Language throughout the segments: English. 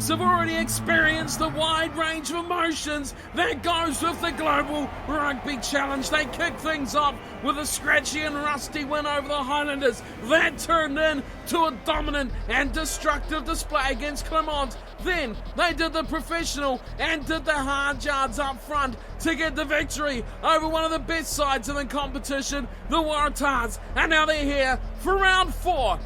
Flakes have already experienced the wide range of emotions that goes with the Global Rugby Challenge. They kicked things off with a scratchy and rusty win over the Highlanders. That turned into a dominant and destructive display against Clermont. Then they did the professional and did the hard yards up front to get the victory over one of the best sides in the competition, the Waratahs. And now they're here for round 4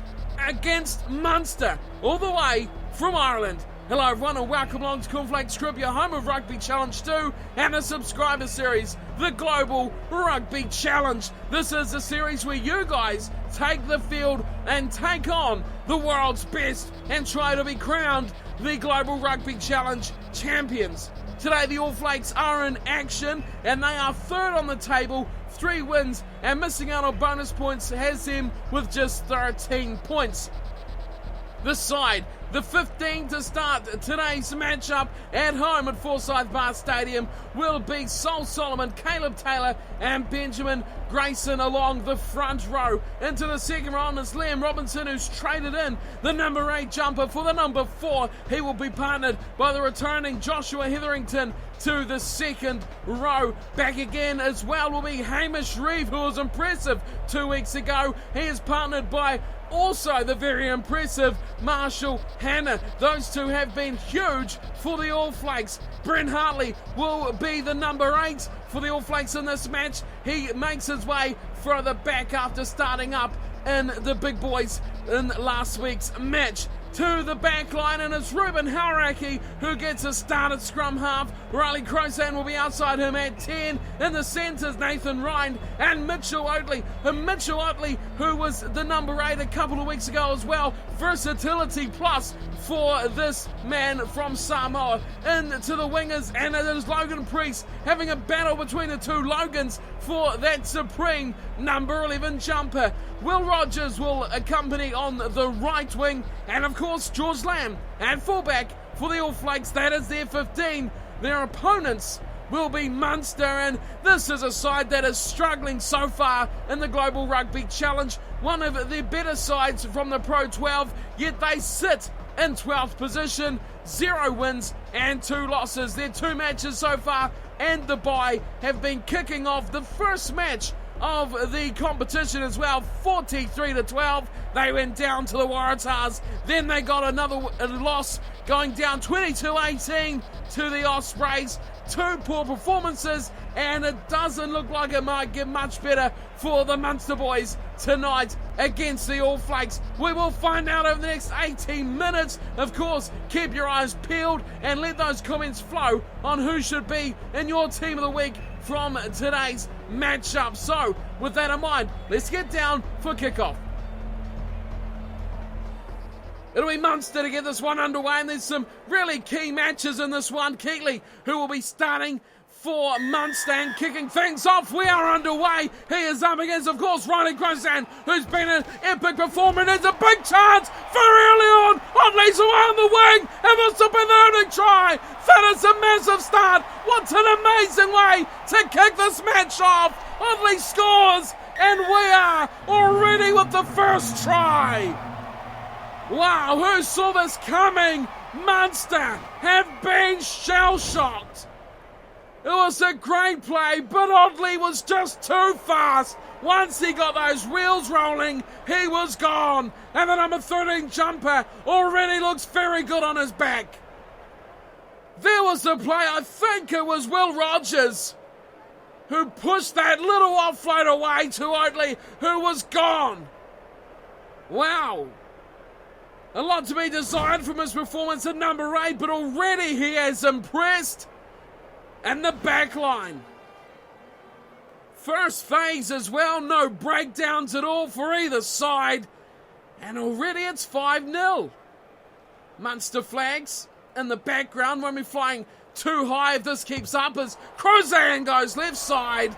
against Munster, all the way from Ireland. Hello everyone and welcome along to Flakes, your home of Rugby Challenge 2 and a subscriber series, the Global Rugby Challenge. This is a series where you guys take the field and take on the world's best and try to be crowned the Global Rugby Challenge champions. Today the All Flakes are in action and they are third on the table, 3 wins, and missing out on bonus points has them with just 13 points. The side, the 15 to start today's matchup at home at Forsyth Bar Stadium, will be Sol Solomon, Caleb Taylor and Benjamin Grayson along the front row. Into the second round is Liam Robinson, who's traded in the number 8 jumper for the number 4. He will be partnered by the returning Joshua Hetherington to the second row. Back again as well will be Hamish Reeve, who was impressive 2 weeks ago. He is partnered by also the very impressive Marshall Hanna. Those two have been huge for the All Flakes. Brent Hartley will be the number 8 for the All Flakes in this match. He makes his way further back after starting up in the big boys in last week's match. To the back line, and it's Ruben Hauraki who gets a start at scrum half. Riley Crozan will be outside him at 10. In the centres, Nathan Rind and Mitchell Oatley. Mitchell Oatley, who was the number 8 a couple of weeks ago as well. Versatility plus for this man from Samoa. Into the wingers, and it is Logan Priest having a battle between the two Logans for that supreme number 11 jumper. Will Rogers will accompany on the right wing, and of course George Lamb at fullback for the All Flakes. That is their 15. Their opponents will be Munster, and this is a side that is struggling so far in the Global Rugby Challenge. One of their better sides from the Pro 12, yet they sit in 12th position, 0 wins and 2 losses. Their 2 matches so far and the bye have been kicking off the first match of the competition as well, 43-12. They went down to the Waratahs. Then they got another loss, going down 22-18 to the Ospreys. 2 poor performances, and it doesn't look like it might get much better for the Munster boys tonight against the All Flakes. We will find out over the next 18 minutes. Of course, keep your eyes peeled and let those comments flow on who should be in your team of the week from today's matchup. So, with that in mind, let's get down for kickoff. It'll be Munster to get this one underway, and there's some really key matches in this one. Keatley, who will be starting for Munster and kicking things off. We are underway. He is up against, of course, Riley Crozan, who's been an epic performer. And there's a big chance very early on. Otley's away on the wing, and this will be the only try. That is a massive start. What an amazing way to kick this match off. Otley scores, and we are already with the first try. Wow, who saw this coming? Munster have been shell-shocked. It was a great play, but Otley was just too fast. Once he got those wheels rolling, he was gone. And the number 13 jumper already looks very good on his back. There was the play, I think it was Will Rogers, who pushed that little offload away to Otley, who was gone. Wow. A lot to be desired from his performance at number 8, but already he has impressed. And the back line. First phase as well, no breakdowns at all for either side. And already it's 5-0. Munster flags in the background won't be flying too high if this keeps up as Crozan goes left side.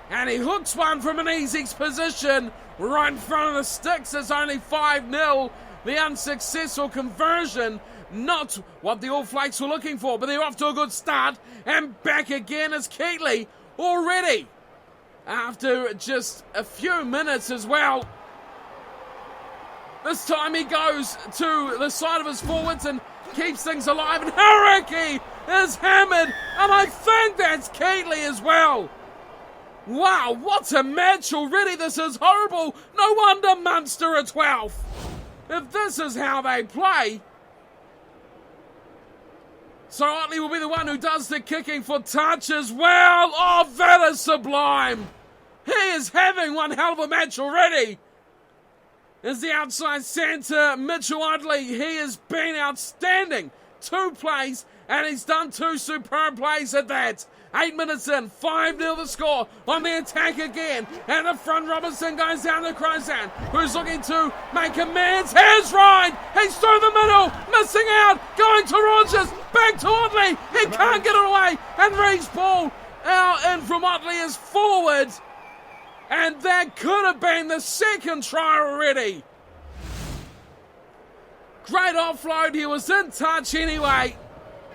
And he hooks one from an easy position right in front of the sticks. It's only 5-0. The unsuccessful conversion, not what the All Flakes were looking for, but they're off to a good start. And back again is Keatley already after just a few minutes as well. This time he goes to the side of his forwards and keeps things alive, and Haraki is hammered, and I think that's Keatley as well. Wow, what a match already. This is horrible. No wonder Munster are 12th. If this is how they play. So Otley will be the one who does the kicking for touch as well. Oh, that is sublime. He is having one hell of a match already. As the outside centre, Mitchell Otley, he has been outstanding. 2 plays, and he's done 2 superb plays at that. 8 minutes in, 5-0 the score on the attack again. And the front, Robinson goes down to Crozan, who's looking to make amends. Here's Ryan, he's through the middle, missing out, going to Rogers, back to Otley, he can't get it away, and Reed's ball out in from Otley is forward. And that could have been the second try already. Great offload, he was in touch anyway.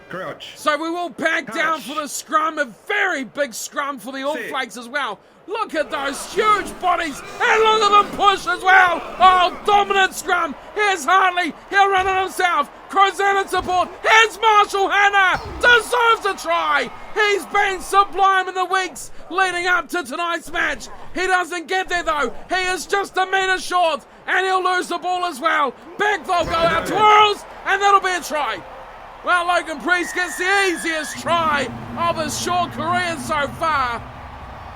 Crouch. So we will back down for the scrum, a very big scrum for the All Flakes as well. Look at those huge bodies, and look at them push as well. Oh, dominant scrum. Here's Hartley, he'll run it himself. Crozan in support, here's Marshall Hanna, deserves a try. He's been sublime in the weeks leading up to tonight's match. He doesn't get there though, he is just a metre short, and he'll lose the ball as well. Back they'll go out to Earls, and that'll be a try. Well, Logan Priest gets the easiest try of his short career so far.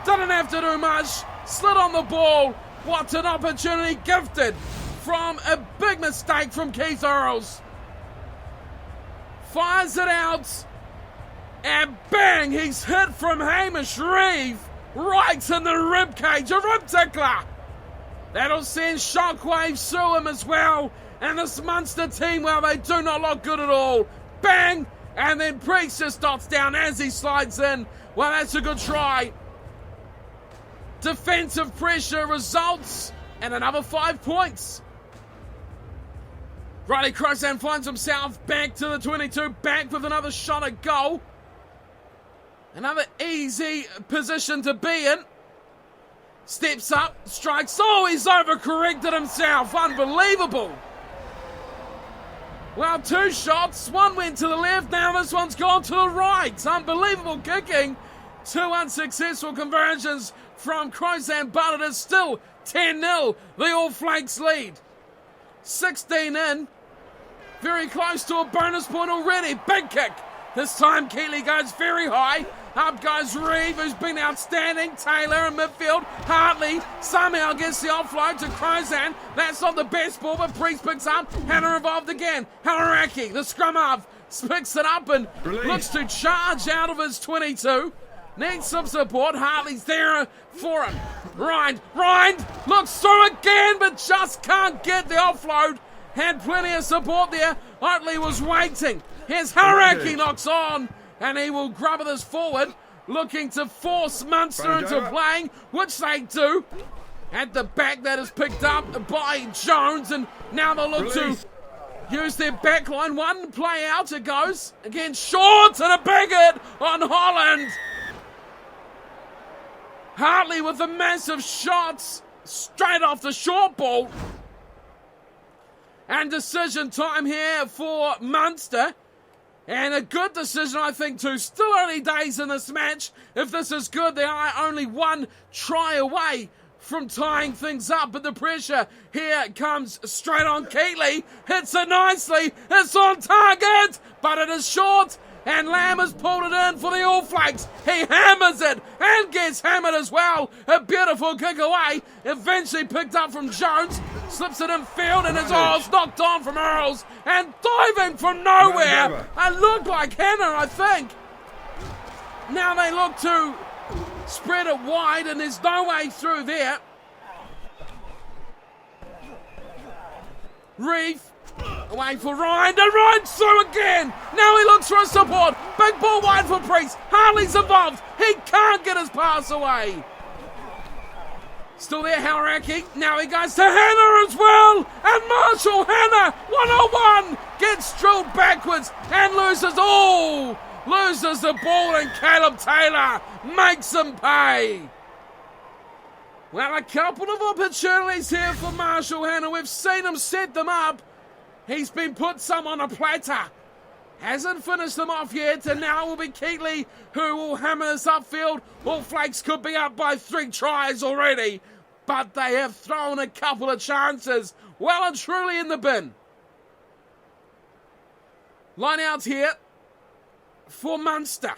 Didn't have to do much, slid on the ball. What an opportunity gifted from a big mistake from Keith Earls. Fires it out, and bang, he's hit from Hamish Reeve right in the ribcage, a rib tickler. That'll send shockwaves through him as well. And this Munster team, well, they do not look good at all. Bang! And then Priest just dots down as he slides in. Well, that's a good try. Defensive pressure results, and another 5 points. Riley Crozan finds himself back to the 22, back with another shot at goal. Another easy position to be in. Steps up, strikes. Oh, he's overcorrected himself. Unbelievable. Well, 2 shots, one went to the left, now this one's gone to the right. Unbelievable kicking. 2 unsuccessful conversions from Crozan, but it is still 10-0, the All Flakes lead. 16 in, very close to a bonus point already. Big kick. This time Keatley goes very high. Up goes Reeve, who's been outstanding. Taylor in midfield. Hartley somehow gets the offload to Crozan. That's not the best ball, but Priest picks up. Hanna involved again. Hauraki, the scrum half, picks it up and looks to charge out of his 22. Needs some support. Hartley's there for him. Rind looks through again, but just can't get the offload. Had plenty of support there. Otley was waiting. Here's Hauraki, knocks on, and he will grub this forward, looking to force Munster into playing, which they do. At the back, that is picked up by Jones, and now they'll look to use their back line. One play out, it goes. Again, short, and a big hit on Holland. Hartley with the massive shots straight off the short ball. And decision time here for Munster. And a good decision, I think, too. Still early days in this match. If this is good, they are only 1 try away from tying things up. But the pressure here comes straight on Keatley. Hits it nicely. It's on target, but it is short. And Lamb has pulled it in for the All Flakes. He hammers it and gets hammered as well. A beautiful kick away. Eventually picked up from Jones. Slips it in field and it's knocked on from Earls. And diving from nowhere. It looked like Hanna, I think. Now they look to spread it wide and there's no way through there. Reeve. Away for Ryan, and Ryan's through again. Now he looks for a support. Big ball wide for Priest. Hartley's involved. He can't get his pass away. Still there, Hauraki. Now he goes to Hanna as well. And Marshall Hanna, 1-on-1, gets drilled backwards and loses all. Loses the ball, and Caleb Taylor makes him pay. Well, a couple of opportunities here for Marshall Hanna. We've seen him set them up. He's been put some on a platter, Hasn't finished them off yet, and now will be Keatley who will hammer this upfield. All Flakes could be up by 3 tries already, but they have thrown a couple of chances well and truly in the bin. Line out here for Munster.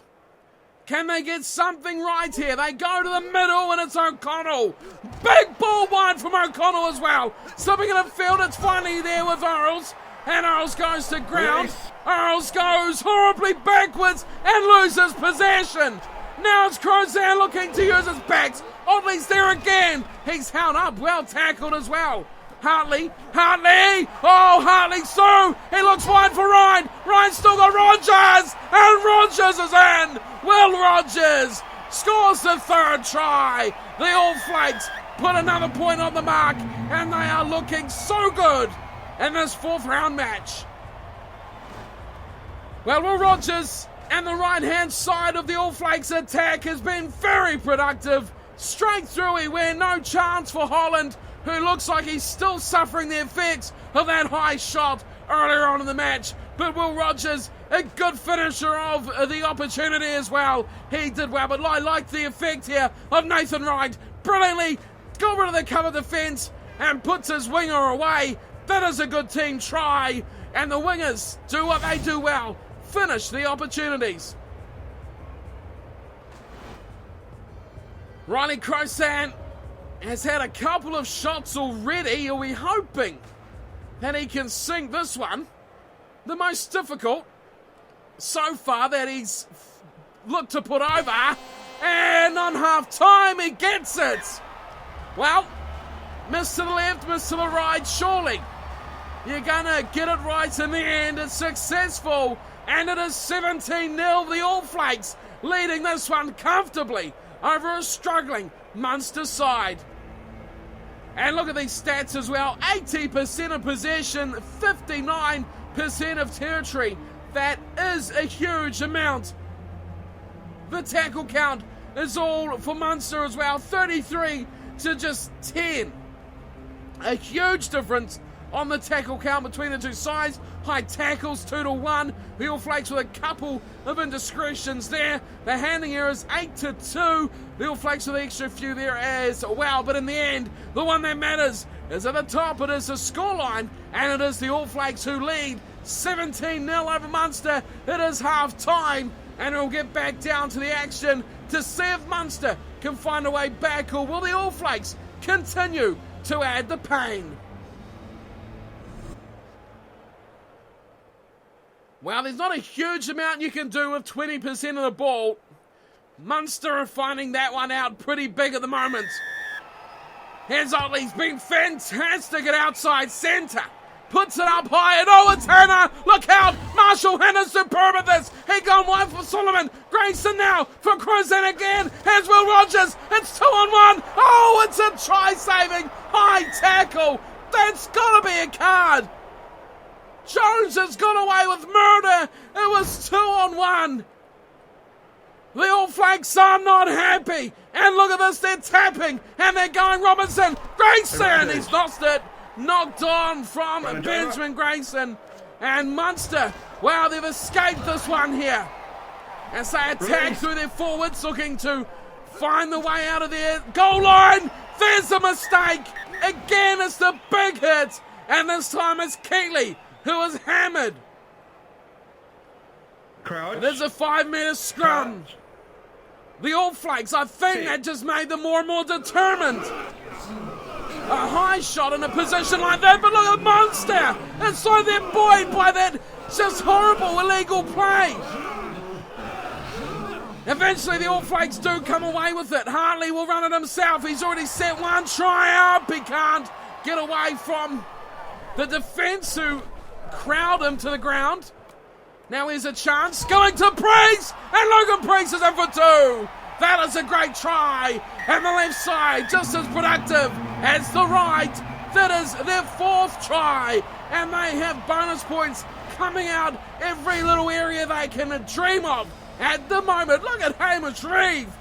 Can they get something right here? They go to the middle and it's O'Connell. Big ball wide from O'Connell as well. Slipping in the field, it's finally there with Earls. And Earls goes to ground. Yes. Earls goes horribly backwards and loses possession. Now it's Crozan looking to use his backs. Oddly's there again. He's held up, well tackled as well. Hartley, oh Hartley, Sue, he looks wide for Ryan. Ryan's still got Rogers, and Rogers is in. Will Rogers scores the 3rd try. The All Flakes put another point on the mark, and they are looking so good in this 4th round match. Well, Will Rogers and the right-hand side of the All Flakes attack has been very productive. Straight through he went, no chance for Holland, who looks like he's still suffering the effects of that high shot earlier on in the match. But Will Rogers, a good finisher of the opportunity as well. He did well, but I like the effect here of Nathan Wright. Brilliantly got rid of the cover defence and puts his winger away. That is a good team try, and the wingers do what they do well, finish the opportunities. Riley Crozan has had a couple of shots already. Are we hoping that he can sink this one? The most difficult so far that he's looked to put over. And on half time, he gets it. Well, miss to the left, miss to the right, surely you're going to get it right in the end. It's successful, and it is 17-0. The All Flakes leading this one comfortably over a struggling Munster side. And look at these stats as well. 80% of possession, 59% of territory. That is a huge amount. The tackle count is all for Munster as well. 33 to just 10. A huge difference on the tackle count between the two sides. High tackles 2-1. The All Flakes with a couple of indiscretions there. The handling error is 8-2. The All Flakes with the extra few there as well. But in the end, the one that matters is at the top. It is the scoreline, and it is the All Flakes who lead 17-0 over Munster. It is half time, and we'll get back down to the action to see if Munster can find a way back, or will the All Flakes continue to add the pain. Well, there's not a huge amount you can do with 20% of the ball. Munster are finding that one out pretty big at the moment. Here's Otley's been fantastic at outside centre. Puts it up high, and oh, it's Hannah! Look out! Marshall Hannah's superb at this! He gone wide for Solomon. Grayson now for Crozan again. Here's Will Rogers. It's 2-on-1. Oh, it's a try-saving high tackle. That's got to be a card. Jones has got away with murder. It was 2-on-1. The All Flakes are not happy. And look at this, they're tapping. And they're going Robinson. Grayson, he's lost it. Knocked on from Benjamin Grayson. And Munster, wow, they've escaped this one here. As they attack through their forwards, looking to find the way out of their goal line. There's a mistake. Again, it's the big hit. And this time it's Keatley who is hammered. Crouch. It is a 5-metre scrum. Crouch. The All Flakes, I think that just made them more and more determined. A high shot in a position like that, but look at Munster. It's like they're buoyed by that just horrible illegal play. Eventually the All Flakes do come away with it. Hartley will run it himself. He's already set one try up. He can't get away from the defence who crowd him to the ground. Now here's a chance. Going to Priest. And Logan Priest is in for 2. That is a great try. And the left side just as productive as the right. That is their 4th try. And they have bonus points coming out every little area they can dream of at the moment. Look at Hamish Reeve.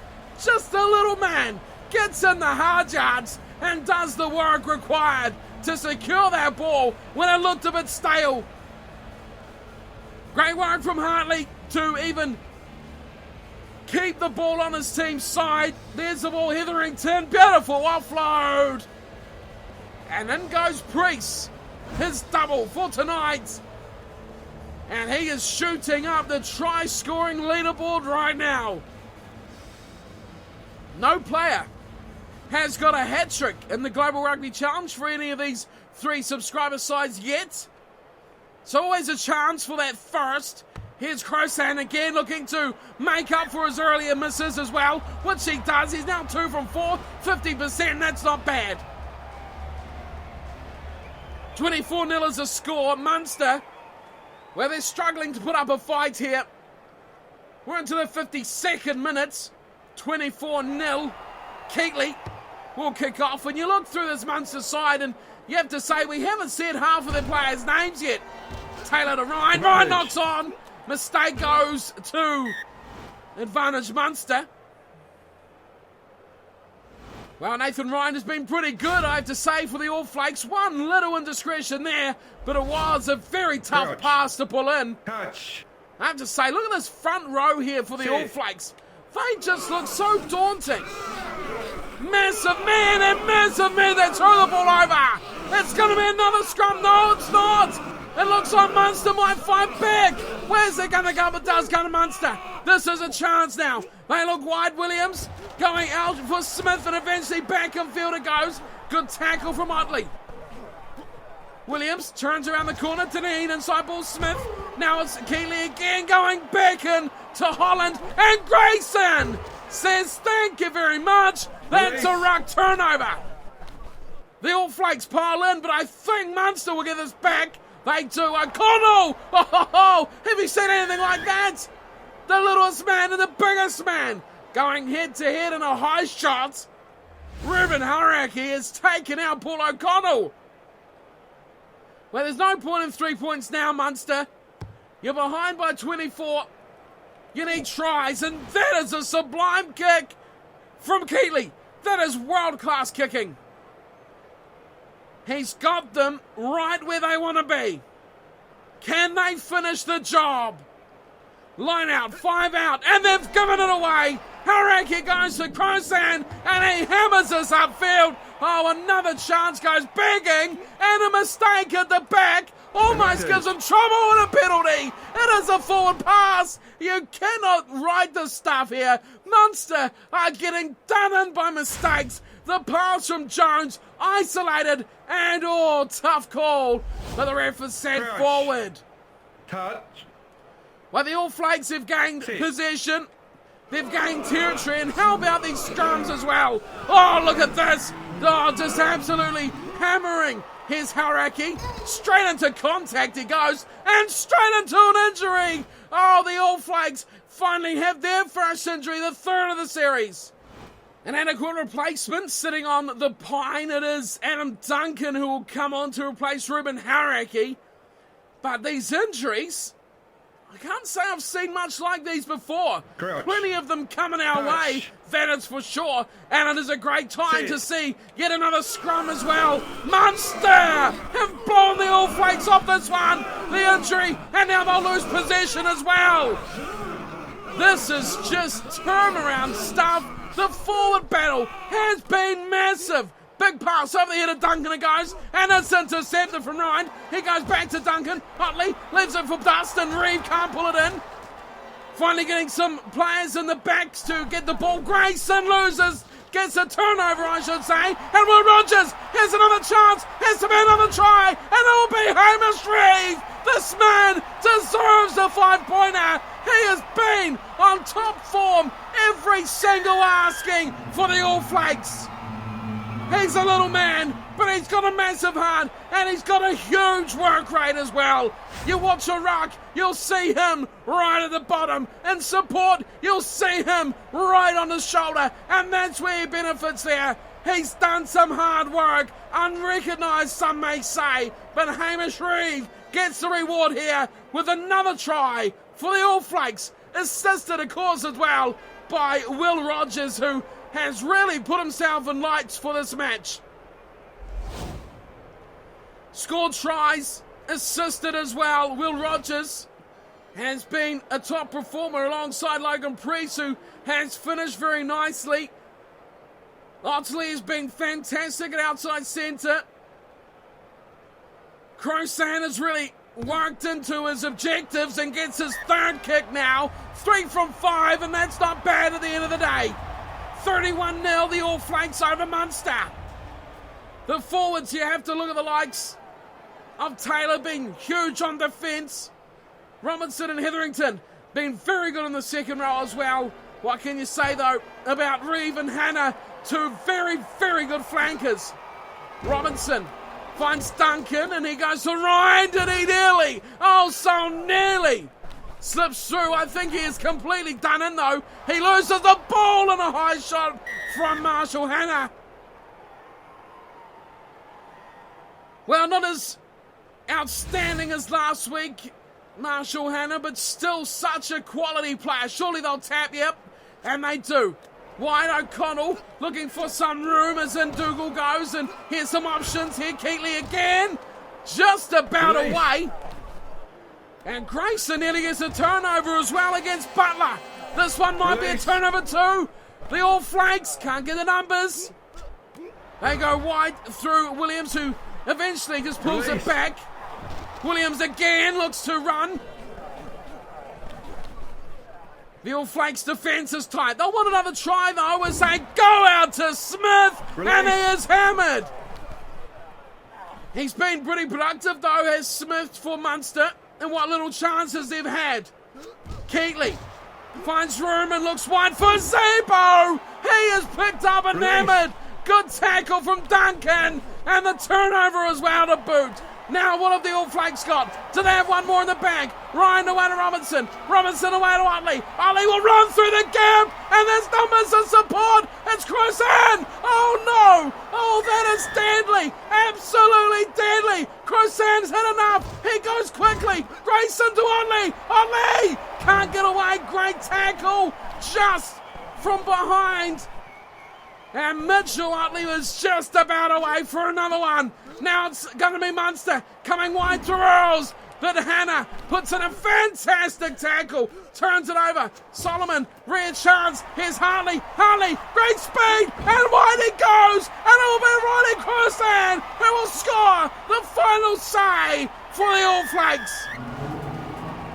Just a little man. Gets in the hard yards and does the work required to secure that ball when it looked a bit stale. Great work from Hartley to even keep the ball on his team's side. There's the ball, Hetherington. Beautiful offload. And in goes Priest. His double for tonight. And he is shooting up the try-scoring leaderboard right now. No player has got a hat-trick in the Global Rugby Challenge for any of these 3 subscriber sides yet. So always a chance for that first. Here's Crosan again looking to make up for his earlier misses as well, which he does. He's now 2 from 4, 50%, that's not bad. 24-0 is a score. Munster, where they're struggling to put up a fight here. We're into the 52nd minute. 24-0. Keatley will kick off. When you look through this Munster side, and you have to say we haven't said half of the players' names yet. Taylor to Ryan. Ryan knocks on. Mistake goes to advantage Munster. Well, Nathan Ryan has been pretty good, I have to say, for the All Flakes. One little indiscretion there, but it was a very tough pass to pull in. Touch. I have to say, look at this front row here for the All Flakes. They just look so daunting. Massive man and massive man. They throw the ball over. It's going to be another scrum. No, it's not. It looks like Munster might fight back. Where's it going to go? It does go to Munster. This is a chance now. They look wide. Williams going out for Smith, and eventually back in field it goes. Good tackle from Otley. Williams turns around the corner. Deneen inside ball Smith. Now it's Keeley again going back in to Holland. And Grayson says thank you very much. That's a ruck turnover. The All Flakes pile in, but I think Munster will get this back. They do. O'Connell! Oh, have you seen anything like that? The littlest man and the biggest man going head to head in a high shot. Ruben Haraki has taken out Paul O'Connell. Well, there's no point in 3 points now, Munster. You're behind by 24. You need tries, and that is a sublime kick from Keatley. That is world-class kicking. He's got them right where they want to be. Can they finish the job? Line out, 5 out, and they've given it away. Haraki goes to Crosan, and he hammers us upfield. Oh, another chance goes begging, and a mistake at the back almost gives them trouble and a penalty. It is a forward pass. You cannot write this stuff here. Munster are getting done in by mistakes. The pass from Jones, isolated, and tough call. But the ref has sent forward. Touch. Well, the All Flakes have gained possession. They've gained territory, and how about these scrums as well? Oh, look at this. Oh, just absolutely hammering. Here's Haraki. Straight into contact he goes, and straight into an injury. Oh, the All Flakes finally have their first injury, the third of the series. An adequate replacement sitting on the pine. It is Adam Duncan who will come on to replace Ruben Haraki. But these injuries, I can't say I've seen much like these before. Crouch. Plenty of them coming our way, that is for sure. And it is a great time to see yet another scrum as well. Munster have blown the All Flakes off this one. The injury, and now they'll lose possession as well. This is just turnaround stuff. The forward battle has been massive. Big pass over the head of Duncan it goes, and it's intercepted from Ryan. He goes back to Duncan. Otley leaves it for Dust, and Reeve can't pull it in. Finally getting some players in the backs to get the ball. Grayson loses, gets a turnover I should say, and Will Rogers has another chance, has to be another try, and it'll be Hamish Reeve. This man deserves a 5-pointer. He has been on top form, every single asking for the All Flakes. He's a little man, but he's got a massive heart, and he's got a huge work rate as well. You watch a ruck, you'll see him right at the bottom. In support, you'll see him right on his shoulder, and that's where he benefits there. He's done some hard work, unrecognised some may say, but Hamish Reeve gets the reward here with another try for the All Flakes, assisted of course as well by Will Rogers, who has really put himself in lights for this match. Scored tries, assisted as well. Will Rogers has been a top performer alongside Logan Priest, who has finished very nicely. Otley has been fantastic at outside centre. Crosan has really worked into his objectives and gets his third kick now. 3 from 5, and that's not bad at the end of the day. 31-0, the All Flakes over Munster. The forwards, you have to look at the likes of Taylor being huge on defence. Robinson and Hetherington been very good in the second row as well. What can you say, though, about Reeve and Hannah? 2 very, very good flankers. Robinson finds Duncan, and he goes to Ryan, and he nearly, oh, so nearly slips through. I think he is completely done in, though. He loses the ball in a high shot from Marshall Hannah. Well, not as outstanding as last week, Marshall Hannah, but still such a quality player. Surely they'll tap, yep, and they do. Wide O'Connell looking for some room as in Dougal goes, and here's some options here. Keatley again, just about away. And Grayson nearly gets a turnover as well against Butler. This one might be a turnover too. The All Flakes can't get the numbers. They go wide through Williams, who eventually just pulls it back. Williams again looks to run. The All Flakes defence is tight. They'll want another try though as they go out to Smith. And he is hammered. He's been pretty productive though, has Smith, for Munster, and what little chances they've had. Keatley finds room and looks wide for Zebo. He is picked up and hammered. Good tackle from Duncan, and the turnover as well to boot. Now, what have the All Flakes got? Do they have one more in the bag? Ryan away to Robinson. Robinson away to Otley. Otley will run through the gap, and there's numbers of support. It's Crosan. Oh, no. Oh, that is deadly. Absolutely deadly. Crosan's had enough. He goes quickly. Grayson to Otley. Otley can't get away. Great tackle just from behind. And Mitchell Otley was just about away for another one. Now it's going to be Munster coming wide to Earls. But Hannah puts in a fantastic tackle. Turns it over. Solomon, rear chance. Here's Harley. Harley, great speed. And wide he goes. And it will be Riley Crosan who will score the final say for the All Flakes.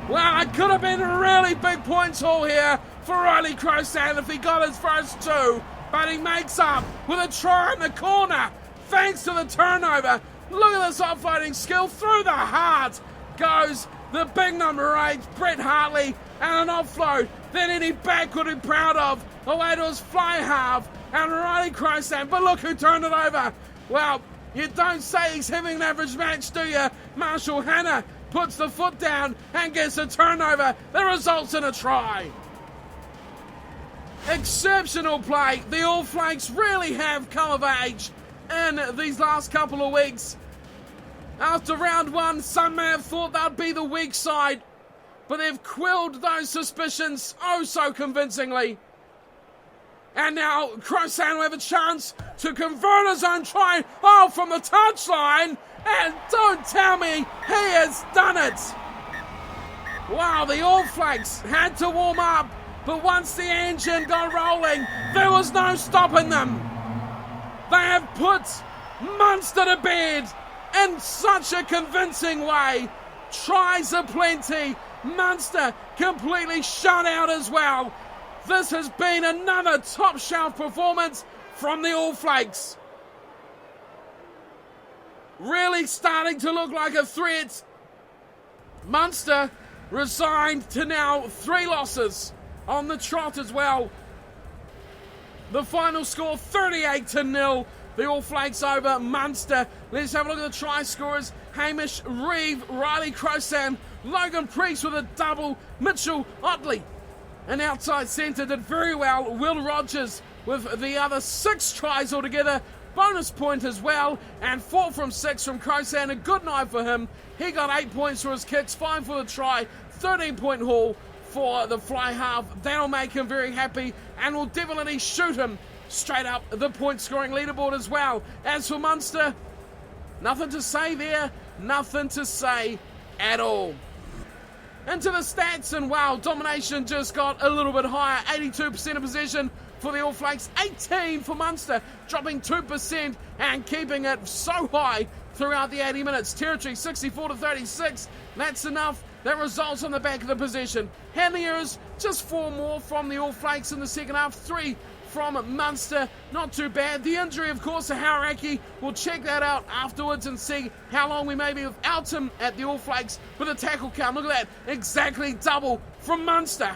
Well, it could have been a really big points haul here for Riley Crosan if he got his first 2. But he makes up with a try in the corner thanks to the turnover. Look at this offloading skill. Through the heart goes the big number 8, Brett Hartley, and an offload that any back would be proud of. Away to his fly half and Riley Crosan. But look who turned it over. Well, you don't say he's having an average match, do you? Marshall Hannah puts the foot down and gets a turnover that results in a try. Exceptional play. The All Flakes really have come of age in these last couple of weeks. After round 1, some may have thought they'd be the weak side, but they've quelled those suspicions oh so convincingly. And now Crosan will have a chance to convert his own try, from the touchline, and don't tell me he has done it. Wow, the All Flakes had to warm up. But once the engine got rolling, there was no stopping them. They have put Munster to bed in such a convincing way. Tries aplenty. Munster completely shut out as well. This has been another top shelf performance from the All Flakes. Really starting to look like a threat. Munster resigned to now 3 losses on the trot as well. The final score 38-0. The All Flakes over Munster. Let's have a look at the try scorers. Hamish, Reeve, Riley Crosan, Logan Priest with a double, Mitchell Otley. And outside centre did very well. Will Rogers with the other 6 tries altogether. Bonus point as well. And 4 from 6 from Crosan. A good night for him. He got 8 points for his kicks, 5 for the try, 13-point haul for the fly half. That'll make him very happy and will definitely shoot him straight up the point scoring leaderboard as well. As for Munster, nothing to say there, nothing to say at all. into the stats, and wow, domination just got a little bit higher. 82% of possession for the All Flakes, 18 for Munster, dropping 2% and keeping it so high throughout the 80 minutes. Territory 64-36, that's enough. That results on the back of the possession. Handling errors, just 4 more from the All Flakes in the second half, 3 from Munster, not too bad. The injury, of course, to Hauraki, we'll check that out afterwards and see how long we may be without him at the All Flakes with a tackle count. Look at that, exactly double from Munster.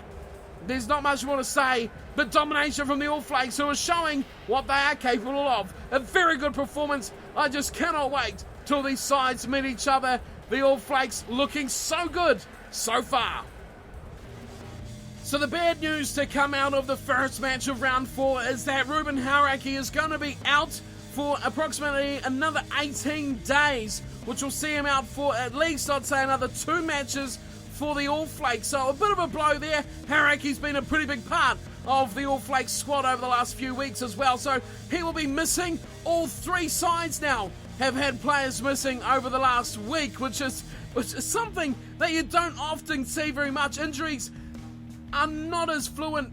There's not much more to say, but domination from the All Flakes, who are showing what they are capable of. A very good performance. I just cannot wait till these sides meet each other. The All Flakes looking so good so far. So the bad news to come out of the first match of round 4 is that Ruben Hauraki is going to be out for approximately another 18 days, which will see him out for at least, I'd say, another 2 matches for the All Flakes. So a bit of a blow there. Hauraki's been a pretty big part of the All Flakes squad over the last few weeks as well. So he will be missing. All 3 sides now have had players missing over the last week, which is something that you don't often see very much. Injuries are not as fluent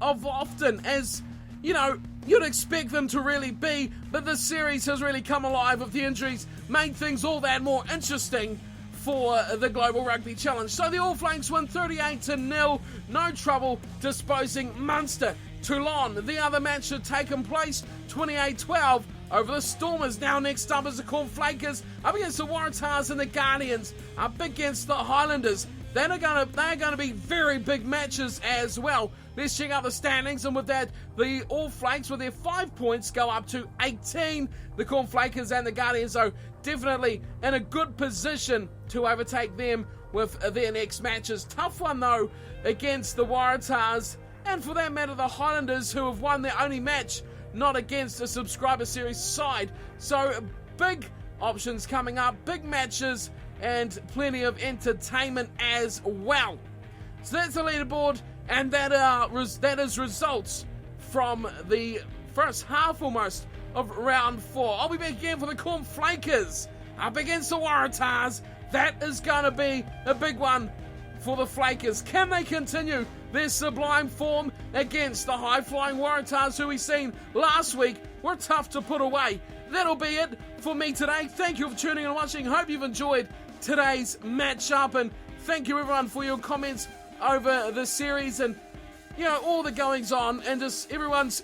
often as, you know, you'd expect them to really be, but this series has really come alive with the injuries, made things all that more interesting for the Global Rugby Challenge. So the All Flakes win 38-0, no trouble disposing Munster. Toulon, the other match had taken place, 28-12 over the Stormers. Now next up is the Flakes up against the Waratahs, and the Guardians up against the Highlanders. They're going to be very big matches as well. Let's check out the standings, and with that, the All Flakes with their 5 points go up to 18. The Flakes and the Guardians, so definitely in a good position to overtake them with their next matches. Tough one though against the Waratahs, and for that matter the Highlanders, who have won their only match not against a subscriber series side. So big options coming up, big matches, and plenty of entertainment as well. So that's the leaderboard, and that is results from the first half almost of round 4. I'll be back again for the Flakes up against the Waratahs. That is going to be a big one for the Flakes. Can they continue their sublime form against the high-flying Waratahs, who we seen last week were tough to put away? That'll be it for me today. Thank you for tuning in and watching. Hope you've enjoyed today's matchup, and thank you everyone for your comments over the series, and you know, all the goings on, and just everyone's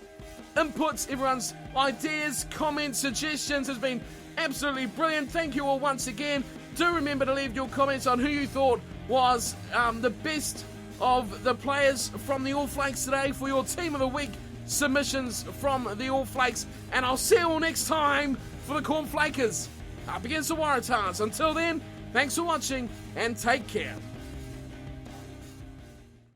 inputs, everyone's ideas, comments, suggestions has been absolutely brilliant. Thank you all once again. Do remember to leave your comments on who you thought was the best of the players from the All Flakes today for your team of the week submissions from the All Flakes, and I'll see you all next time for the Flakes up against the Waratahs. Until then, thanks for watching and take care.